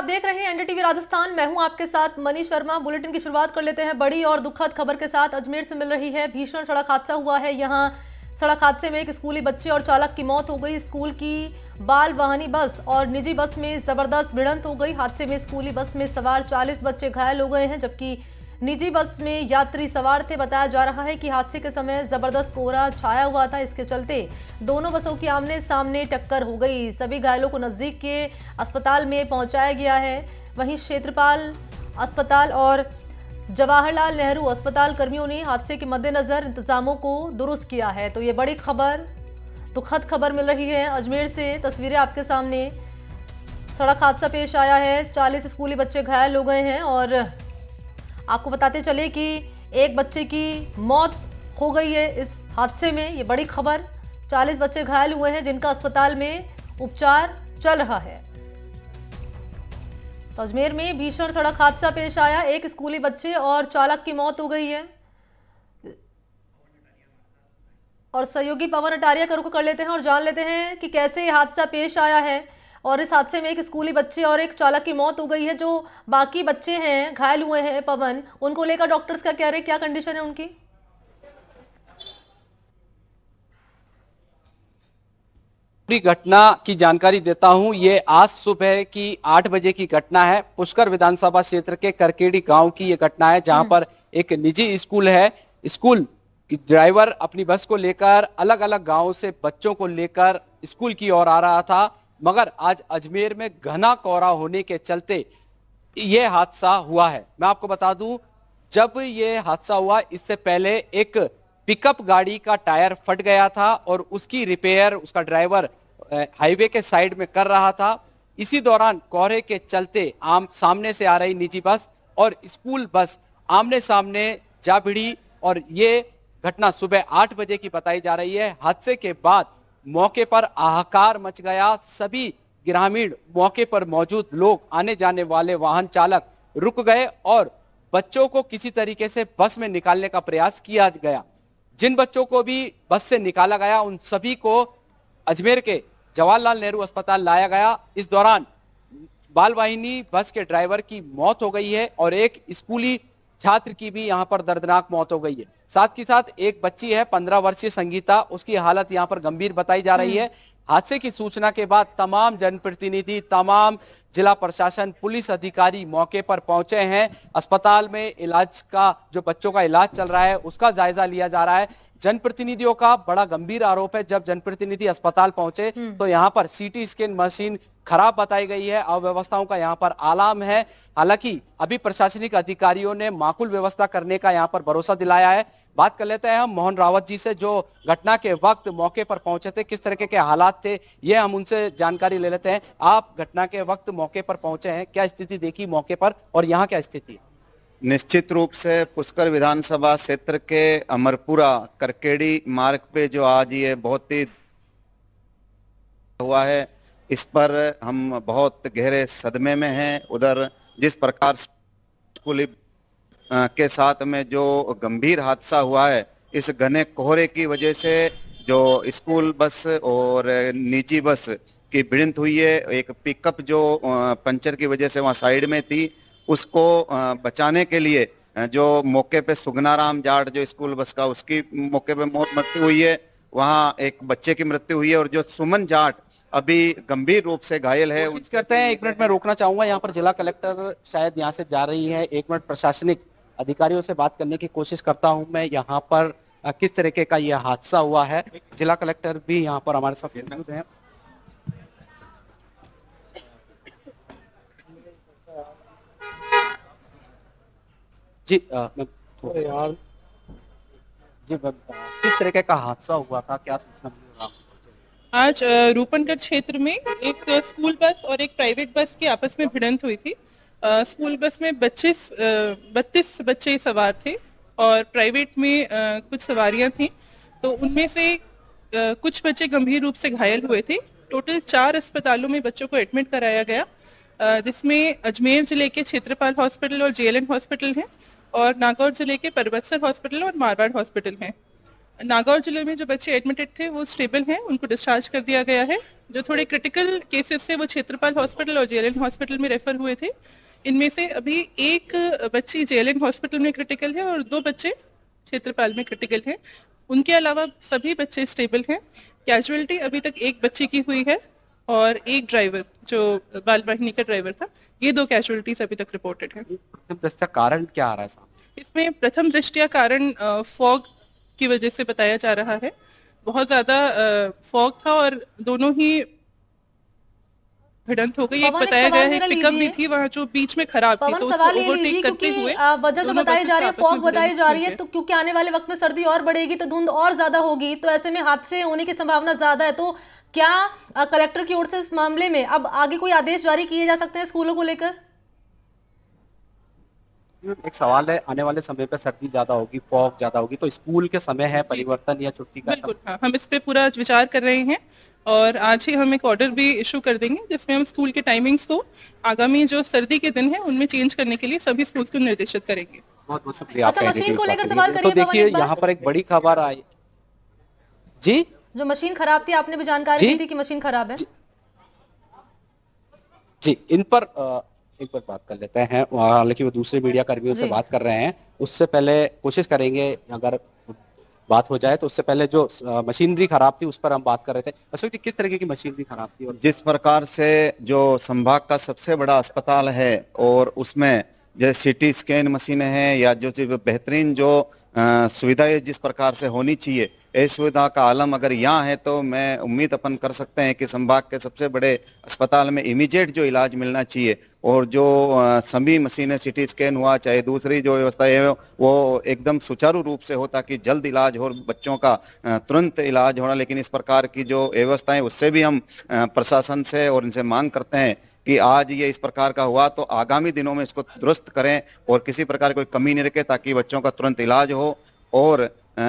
आप देख रहे हैं एनडीटीवी राजस्थान। मैं हूं आपके साथ मनीष शर्मा। बुलेटिन की शुरुआत कर लेते हैं बड़ी और दुखद खबर के साथ। अजमेर से मिल रही है भीषण सड़क हादसा हुआ है। यहां सड़क हादसे में एक स्कूली बच्चे और चालक की मौत हो गई। स्कूल की बाल वाहनी बस और निजी बस में जबरदस्त भिड़ंत हो गई। हादसे में स्कूली बस में सवार 40 बच्चे घायल हो गए हैं, जबकि निजी बस में यात्री सवार थे। बताया जा रहा है कि हादसे के समय जबरदस्त कोहरा छाया हुआ था, इसके चलते दोनों बसों की आमने सामने टक्कर हो गई। सभी घायलों को नजदीक के अस्पताल में पहुंचाया गया है। वहीं क्षेत्रपाल अस्पताल और जवाहरलाल नेहरू अस्पताल कर्मियों ने हादसे के मद्देनजर इंतजामों को दुरुस्त किया है। तो ये बड़ी खबर, दुखद खबर मिल रही है अजमेर से। तस्वीरें आपके सामने। सड़क हादसा पेश आया है, 40 स्कूली बच्चे घायल हो गए हैं और आपको बताते चले कि एक बच्चे की मौत हो गई है इस हादसे में। ये बड़ी खबर। 40 बच्चे घायल हुए हैं जिनका अस्पताल में उपचार चल रहा है। तो अजमेर में भीषण सड़क हादसा पेश आया, एक स्कूली बच्चे और चालक की मौत हो गई है। और सहयोगी पवन अटारिया का रुख कर लेते हैं और जान लेते हैं कि कैसे ये हादसा पेश आया है। और इस हादसे में एक स्कूली बच्चे और एक चालक की मौत हो गई है। जो बाकी बच्चे हैं घायल हुए हैं पवन, उनको लेकर डॉक्टर्स क्या कह रहे हैं, क्या कंडीशन है उनकी? पूरी घटना की जानकारी देता हूं। ये आज सुबह की 8 बजे की घटना है। पुष्कर विधानसभा क्षेत्र के करकेड़ी गांव की ये घटना है, जहां पर एक निजी स्कूल है। स्कूल की ड्राइवर अपनी बस को लेकर अलग अलग गांवों से बच्चों को लेकर स्कूल की ओर आ रहा था, मगर आज अजमेर में घना कोहरा होने के चलते ये हादसा हुआ है। मैं आपको बता दूं, जब ये हादसा हुआ इससे पहले एक पिकअप गाड़ी का टायर फट गया था और उसकी रिपेयर उसका ड्राइवर हाईवे के साइड में कर रहा था। इसी दौरान कोहरे के चलते सामने से आ रही निजी बस और स्कूल बस आमने सामने जा भिड़ी और ये घटना सुबह 8 बजे की बताई जा रही है। हादसे के बाद मौके पर हाहाकार मच गया। सभी ग्रामीण, मौके पर मौजूद लोग, आने जाने वाले वाहन चालक रुक गए और बच्चों को किसी तरीके से बस में निकालने का प्रयास किया गया। जिन बच्चों को भी बस से निकाला गया उन सभी को अजमेर के जवाहरलाल नेहरू अस्पताल लाया गया। इस दौरान बाल वाहिनी बस के ड्राइवर की मौत हो गई है और एक स्कूली छात्र की भी यहां पर दर्दनाक मौत हो गई है। साथ ही साथ एक बच्ची है 15 वर्षीय संगीता, उसकी हालत यहां पर गंभीर बताई जा रही है। हादसे की सूचना के बाद तमाम जनप्रतिनिधि, तमाम जिला प्रशासन, पुलिस अधिकारी मौके पर पहुंचे हैं। अस्पताल में इलाज का, जो बच्चों का इलाज चल रहा है उसका जायजा लिया जा रहा है। जनप्रतिनिधियों का बड़ा गंभीर आरोप है, जब जनप्रतिनिधि अस्पताल पहुंचे तो यहां पर सीटी स्कैन मशीन खराब बताई गई है, अव्यवस्थाओं का यहां पर आलाम है। हालांकि अभी प्रशासनिक अधिकारियों ने माकूल व्यवस्था करने का यहां पर भरोसा दिलाया है। बात कर लेते हैं हम मोहन रावत जी से, जो घटना के वक्त मौके पर पहुंचे थे, किस तरह के हालात थे ये हम उनसे जानकारी ले लेते हैं। आप घटना के वक्त मौके पर पहुंचे हैं, क्या स्थिति देखी मौके पर और यहाँ क्या स्थिति है? निश्चित रूप से पुष्कर विधानसभा क्षेत्र के अमरपुरा करकेड़ी मार्ग पे जो आज ये बहुत ही हुआ है, इस पर हम बहुत गहरे सदमे में हैं। उधर जिस प्रकार स्कूली के साथ में जो गंभीर हादसा हुआ है, इस घने कोहरे की वजह से जो स्कूल बस और निजी बस की भिड़ंत हुई है। एक पिकअप जो पंचर की वजह से वहाँ साइड में थी, उसको बचाने के लिए जो मौके पे सुगनाराम जाट जो स्कूल बस का, उसकी मौके पे मृत्यु हुई है। वहाँ एक बच्चे की मृत्यु हुई है और जो सुमन जाट अभी गंभीर रूप से घायल है। कोशिश करते हैं, 1 मिनट में रोकना चाहूंगा। यहाँ पर जिला कलेक्टर शायद यहाँ से जा रही है, 1 मिनट प्रशासनिक अधिकारियों से बात करने की कोशिश करता हूं मैं। यहाँ पर किस तरीके का यह हादसा हुआ है, जिला कलेक्टर भी यहाँ पर हमारे साथ मौजूद हैं। जी जी किस तरीके का हादसा हुआ था, क्या सूचना मिली आपको? आज रूपनगढ़ क्षेत्र में एक स्कूल बस और एक प्राइवेट बस की आपस में भिड़ंत हुई थी। स्कूल बस में 32 बच्चे सवार थे और प्राइवेट में कुछ सवारियां थीं। तो उनमें से कुछ बच्चे गंभीर रूप से घायल हुए थे। टोटल 4 अस्पतालों में बच्चों को एडमिट कराया गया, जिसमें अजमेर जिले के क्षेत्रपाल हॉस्पिटल और जेएलएन हॉस्पिटल हैं और नागौर जिले के परबतसर हॉस्पिटल और मारवाड़ हॉस्पिटल हैं। नागौर जिले में जो बच्चे एडमिटेड थे वो स्टेबल हैं, उनको डिस्चार्ज कर दिया गया है। जो थोड़े क्रिटिकल केसेस थे वो क्षेत्रपाल हॉस्पिटल और जेएलएन हॉस्पिटल में रेफर हुए थे। इनमें से अभी एक बच्ची जेएलएन हॉस्पिटल में क्रिटिकल है और 2 बच्चे क्षेत्रपाल में क्रिटिकल हैं। उनके अलावा सभी बच्चे स्टेबल हैं। कैजुअलिटी अभी तक एक बच्चे की हुई है और एक ड्राइवर जो बाल वाहिनी का ड्राइवर था, ये 2 कैजुअलिटीज अभी तक रिपोर्टेड हैं। प्रथम दृष्टया कारण क्या आ रहा है साहब? इसमें प्रथम दृष्टया कारण फॉग की वजह से बताया जा रहा है। बहुत ज्यादा फॉग था और दोनों ही भिड़ंत हो गई। एक पवन, एक बताया सवाल गया है मेरा पिकअप भी लीजिए। थी वहाँ जो बीच में खराब थी, पवन तो उसको सवाल ये ओवरटेक लीजिए करते क्योंकि हुए वजह जो दोनों बताई बसेस जा रही है, आपस में फॉग बताई भिड़ंत जा हुई रही है, है। तो क्योंकि आने वाले वक्त में सर्दी और बढ़ेगी तो धुंध और ज्यादा होगी, तो ऐसे में हादसे होने की संभावना ज्यादा है। तो क्या कलेक्टर की ओर से इस मामले में अब आगे कोई आदेश जारी किए जा सकते हैं स्कूलों को लेकर? एक सवाल है, आने वाले समय पे सर्दी ज्यादा होगी, फॉग ज्यादा होगी, तो स्कूल के समय है परिवर्तन या छुट्टी का बिल्कुल, हाँ, हम इस पे पूरा विचार कर रहे हैं और आज ही हम एक ऑर्डर भी इशू कर देंगे जिसमें हम स्कूल के टाइमिंग्स को आगामी जो सर्दी के दिन है उनमें चेंज करने के लिए सभी स्कूल्स को निर्देशित करेंगे। बहुत बहुत शुक्रिया अच्छा, आपका मशीन को इस बात लेकर के लिए। सवाल तो करिए, देखिए पवन, एक बार। यहाँ पर एक बड़ी खबर आई जी, जो मशीन खराब थी, आपने भी जानकारी जी? दी थी कि मशीन खराब है। जी, इन पर एक बार बात कर लेते हैं। हालांकि वो दूसरे मीडिया कर्मियों से जी। बात कर रहे हैं, उससे पहले कोशिश करेंगे अगर बात हो जाए तो उससे पहले जो मशीनरी खराब थी उस पर हम बात कर रहे थे। अशोक जी, किस तरीके की मशीनरी खराब थी? और जिस प्रकार से जो संभाग का सबसे बड़ा अस्पताल है और उसमें जो सीटी स्कैन मशीनें हैं या जो बेहतरीन जो सुविधाएं जिस प्रकार से होनी चाहिए, इस सुविधा का आलम अगर यहाँ है तो मैं उम्मीद अपन कर सकते हैं कि संभाग के सबसे बड़े अस्पताल में इमीडिएट जो इलाज मिलना चाहिए और जो सभी मशीनें सीटी स्कैन हुआ चाहे दूसरी जो व्यवस्था है वो एकदम सुचारू रूप से हो ताकि जल्द इलाज हो, बच्चों का तुरंत इलाज होना। लेकिन इस प्रकार की जो व्यवस्थाएं उससे भी हम प्रशासन से और इनसे मांग करते हैं कि आज ये इस प्रकार का हुआ तो आगामी दिनों में इसको दुरुस्त करें और किसी प्रकार कोई कमी नहीं रखे ताकि बच्चों का तुरंत इलाज हो। और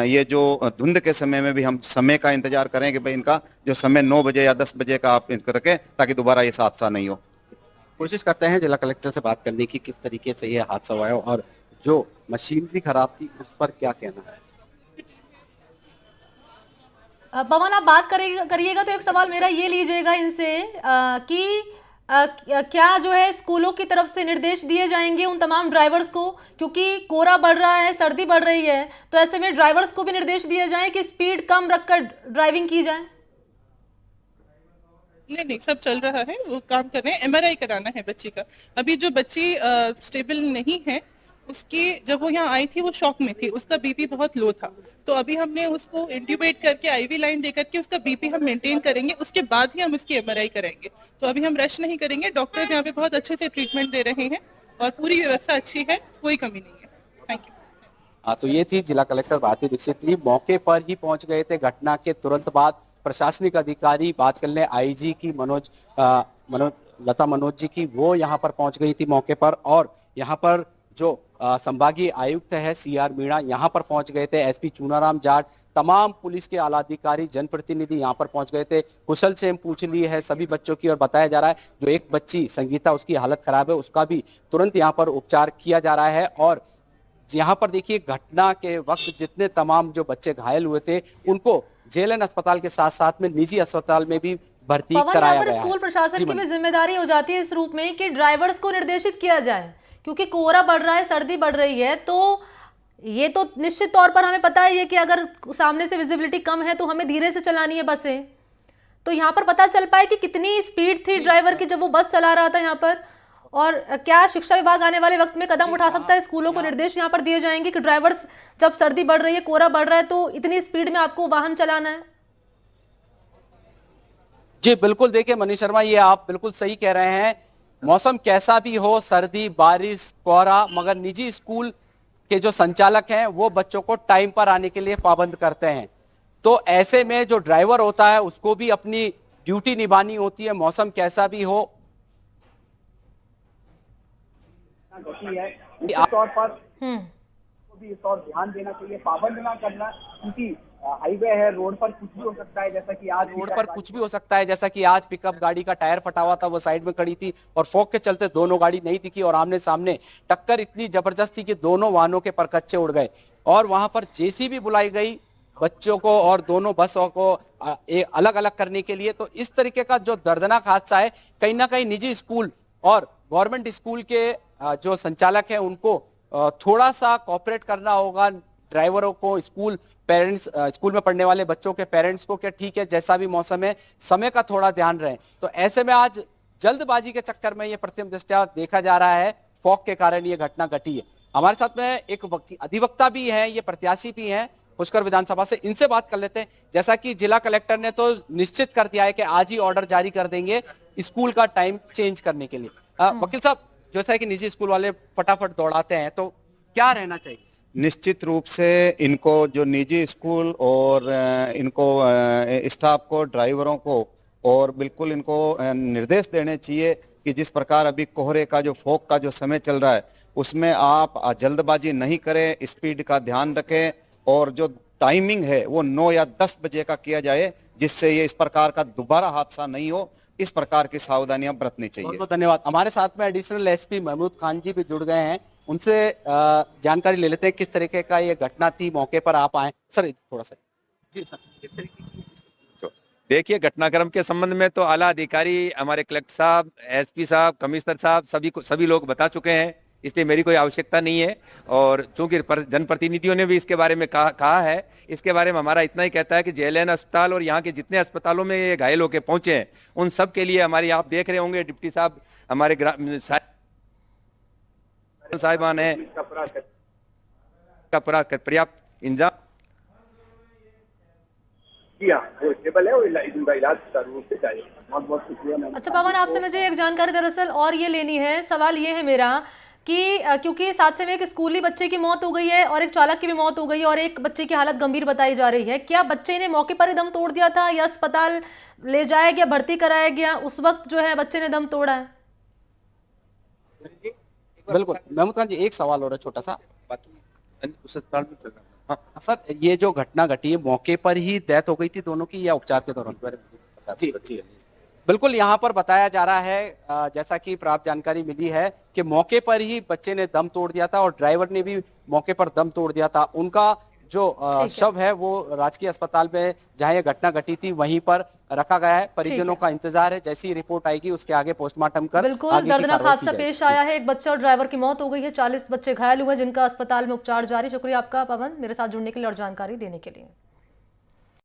ये जो धुंध के समय में भी हम समय का इंतजार करें कि भाई इनका जो समय 9 बजे या 10 बजे का आप इनको रखें ताकि दोबारा ये हादसा नहीं हो। कोशिश करते हैं जिला कलेक्टर से बात करने की, किस तरीके से ये हादसा हुआ है और जो मशीनरी खराब थी उस पर क्या कहना है। पवन, आप बात करिएगा तो एक सवाल मेरा ये लीजिएगा इनसे कि क्या जो है स्कूलों की तरफ से निर्देश दिए जाएंगे उन तमाम ड्राइवर्स को, क्योंकि कोहरा बढ़ रहा है, सर्दी बढ़ रही है, तो ऐसे में ड्राइवर्स को भी निर्देश दिए जाए कि स्पीड कम रखकर ड्राइविंग की जाए? नहीं, सब चल रहा है, वो काम कर रहे हैं। एमआरआई कराना है बच्ची का। अभी जो बच्ची स्टेबल नहीं है उसकी, जब वो यहाँ आई थी वो शॉक में थी, उसका बीपी बहुत लो था, तो अभी हमने उसको इंट्यूबेट करके आईवी लाइन देकर के उसका बीपी हम मेंटेन करेंगे, उसके बाद ही हम उसकी एमआरआई करेंगे। तो अभी हम रश नहीं करेंगे। डॉक्टर्स यहाँ पे बहुत अच्छे से ट्रीटमेंट दे रहे हैं और पूरी व्यवस्था अच्छी है, कोई कमी नहीं है। Thank you. हाँ, तो ये थी जिला कलेक्टर भारती दीक्षित जी, मौके पर ही पहुंच गए थे। घटना के तुरंत बाद प्रशासनिक अधिकारी बात करने आईजी की लता मनोज जी की, वो यहाँ पर पहुंच गई थी मौके पर। और यहाँ पर जो संभागीय आयुक्त है सीआर मीणा यहाँ पर पहुंच गए थे, एसपी चूनाराम जाट, तमाम पुलिस के आला अधिकारी, जनप्रतिनिधि यहाँ पर पहुंच गए थे। कुशल से हम पूछ ली है सभी बच्चों की और बताया जा रहा है जो एक बच्ची संगीता उसकी हालत खराब है उसका भी तुरंत यहाँ पर उपचार किया जा रहा है। और यहाँ पर देखिए घटना के वक्त जितने तमाम जो बच्चे घायल हुए थे उनको जेएलएन अस्पताल के साथ साथ में निजी अस्पताल में भी भर्ती कराया गया है। स्कूल प्रशासन की भी जिम्मेदारी हो जाती है इस रूप में कि ड्राइवर्स को निर्देशित किया जाए, क्योंकि कोहरा बढ़ रहा है, सर्दी बढ़ रही है, तो ये तो निश्चित तौर पर हमें पता ही है कि अगर सामने से विजिबिलिटी कम है तो हमें धीरे से चलानी है बसें। तो यहाँ पर पता चल पाए कि कितनी स्पीड थी ड्राइवर की जब वो बस चला रहा था यहाँ पर, और क्या शिक्षा विभाग आने वाले वक्त में कदम उठा सकता है? स्कूलों को निर्देश यहाँ पर दिए जाएंगे कि ड्राइवर्स जब सर्दी बढ़ रही है, कोहरा बढ़ रहा है, तो इतनी स्पीड में आपको वाहन चलाना है। जी बिल्कुल, देखिए मनीष शर्मा, ये आप बिल्कुल सही कह रहे हैं। मौसम कैसा भी हो, सर्दी, बारिश, कोहरा, मगर निजी स्कूल के जो संचालक हैं वो बच्चों को टाइम पर आने के लिए पाबंद करते हैं। तो ऐसे में जो ड्राइवर होता है उसको भी अपनी ड्यूटी निभानी होती है, मौसम कैसा भी हो। तौर पर भी इस और ध्यान देना चाहिए, पाबंद ना करना, क्योंकि हाईवे है, रोड पर कुछ भी हो सकता है। जैसा कि आज रोड पर कुछ भी हो सकता है, जैसा कि आज पिकअप गाड़ी का टायर फटा हुआ था, वो साइड में खड़ी थी और फॉग के चलते दोनों गाड़ी नहीं दिखी और आमने सामने टक्कर इतनी जबरदस्त थी कि दोनों वाहनों के परकच्चे उड़ गए। और वहां पर जेसीबी बुलाई गई बच्चों को और दोनों बसों को अलग अलग करने के लिए। तो इस तरीके का जो दर्दनाक हादसा है, कहीं ना कहीं निजी स्कूल और गवर्नमेंट स्कूल के जो संचालक हैं उनको थोड़ा सा कॉपरेट करना होगा। ड्राइवरों को, स्कूल पेरेंट्स, स्कूल में पढ़ने वाले बच्चों के पेरेंट्स को, क्या ठीक है जैसा भी मौसम है समय का थोड़ा ध्यान रहे। तो ऐसे में आज जल्दबाजी के चक्कर में ये प्रथम दृष्टया देखा जा रहा है, फॉग के कारण ये घटना घटी है। हमारे साथ में एक अधिवक्ता भी है, ये प्रत्याशी भी हैं पुष्कर विधानसभा से, इनसे बात कर लेते हैं। जैसा कि जिला कलेक्टर ने तो निश्चित कर दिया है कि आज ही ऑर्डर जारी कर देंगे स्कूल का टाइम चेंज करने के लिए। वकील साहब, जैसा है कि निजी स्कूल वाले फटाफट दौड़ाते हैं, तो क्या रहना चाहिए? निश्चित रूप से इनको, जो निजी स्कूल और इनको स्टाफ को, ड्राइवरों को, और बिल्कुल इनको निर्देश देने चाहिए कि जिस प्रकार अभी कोहरे का जो फॉग का जो समय चल रहा है उसमें आप जल्दबाजी नहीं करें, स्पीड का ध्यान रखें और जो टाइमिंग है वो 9 या 10 बजे का किया जाए, जिससे ये इस प्रकार का दोबारा हादसा नहीं हो। इस प्रकार की सावधानियां बरतनी चाहिए। बहुत बहुत धन्यवाद। हमारे साथ में एडिशनल एसपी महमूद खान जी भी जुड़ गए हैं, उनसे जानकारी ले लेते हैं किस तरीके का ये घटना थी, मौके पर आप आए। सर थोड़ा सा। जी सर, किस तरीके की? देखिए, घटनाक्रम के संबंध में तो आला अधिकारी, हमारे कलेक्टर साहब, एसपी साहब, कमिश्नर साहब, सभी लोग बता चुके हैं, इसलिए मेरी कोई आवश्यकता नहीं है। और चूंकि जनप्रतिनिधियों ने भी इसके बारे में कहा है, इसके बारे में हमारा इतना ही कहता है कि जेएलएन अस्पताल और यहाँ के जितने अस्पतालों में ये घायल होकर पहुंचे हैं उन सब के लिए हमारी, आप देख रहे होंगे डिप्टी साहब, हमारे साहिबान है का पर्याप्त इंतजाम। वो स्टेबल है और इनका इलाज सुचारू रूप से जारी है। बहुत बहुत शुक्रिया मैम। अच्छा पवन, आपसे मुझे एक जानकारी दरअसल और ये लेनी है। सवाल ये है मेरा कि क्योंकि इस हादसे में एक स्कूली बच्चे की मौत हो गई है और एक चालक की भी मौत हो गई है और एक बच्चे की हालत गंभीर बताई जा रही है, क्या बच्चे ने मौके पर ही दम तोड़ दिया था या अस्पताल ले जाया गया, भर्ती कराया गया, उस वक्त जो है बच्चे ने दम तोड़ा है? बिल्कुल महमूद खान जी, एक सवाल और है छोटा सा, बाकी उस अस्पताल में चल रहा है। हाँ सर, ये जो घटना घटी है मौके पर ही डेथ हो गई थी दोनों की या उपचार के दौरान? जी जी बिल्कुल, यहाँ पर बताया जा रहा है, जैसा कि प्राप्त जानकारी मिली है कि मौके पर ही बच्चे ने दम तोड़ दिया था और ड्राइवर ने भी मौके पर दम तोड़ दिया था। उनका जो शव है वो राजकीय अस्पताल में जहां ये घटना घटी थी वहीं पर रखा गया है। परिजनों का इंतजार है, जैसी रिपोर्ट आएगी उसके आगे पोस्टमार्टम कर बिल्कुल दर्दनाक हादसा पेश आया है। एक बच्चा और ड्राइवर की मौत हो गई है, 40 बच्चे घायल हुए जिनका अस्पताल में उपचार जारी। शुक्रिया आपका पवन, मेरे साथ जुड़ने के लिए और जानकारी देने के लिए।